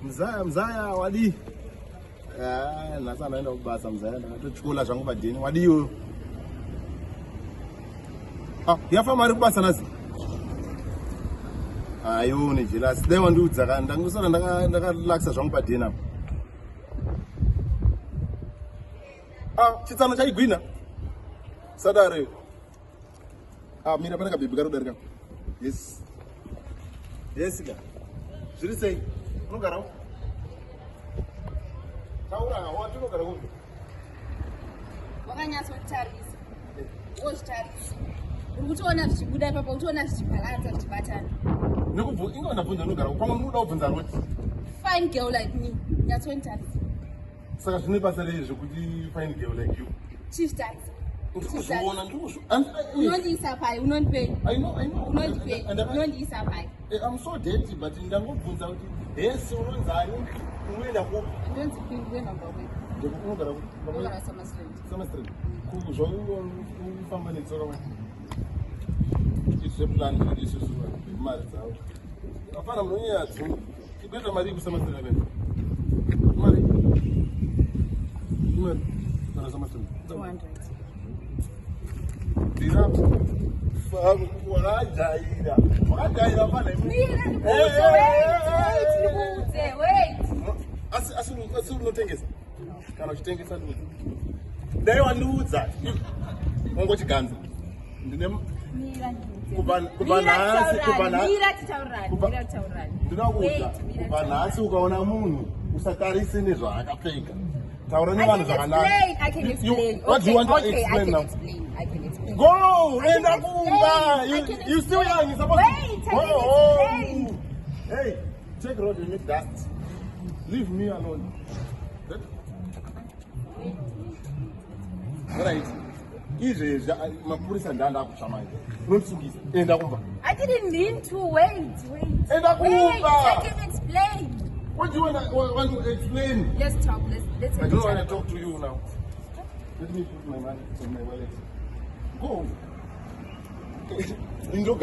Mzaya wadi. Nasa naenda kubasa Mzaya ndatochukula zvangu badini wadiyo. Yafa mari kubasa nazi. Ayoni jila side wandiudza kanda ngusana ndakalakisa zvangu badini apa. Chitsano chaigwina. Sadare. Mira pana kabibi karodarika. Yes. Yes ga. Zviri sei? Unogara uko? Taura wati unogara uko? Wakanyatsotarisa. Wochitarisa. Urikutoona zvichibuda ipapo, utoona zvichibalanza zvichibatana. Nekubvu ingona bvunza unogara uko. Pamwe munoda kubvunza roti. Fine girl like me. Nyatsotarisa. Saka zvine basa rei zvekuti fine girl like you. Chichitarisa. Ndikuzviona ndikuzvo. Unondiisa pai, unondipei. I know. Unondipei. Unondiisa pai. I'm so dirty, but ndangobvunza kuti yes unonzani unoenda kupi? Ndonzi pindwe number 1. Unogara kupi? Unogara Summer Street. Kuzvofamba netsoka wani. Zveplan izvo mari dzavo. Hapana munonyadzi. Ibeta mari kusama Street vene. Mari. Kana Summer Street. 200. Dira. Wakajaira pana Wait. Asi unotengesa kana uchitengesa ndudzi dai wandiudza ungochiganza ndine kubva nhasi ukaona munhu usatarise nezvaakapfeka taura nevanhu zvakanaka. What do you want to explain now? Go! Enda kumba! You still young, you're supposed to go home! Hey, take road and make that. Leave me alone. Right. Izvezvi mapurisa ndanda akuchamai. Unotsungisa. Enda kumba. I didn't mean to. Wait. Enda kumba! I can explain. What do you want to explain? Let's talk. Let's I don't want to talk to you now. Let me put my money in my wallet. Go.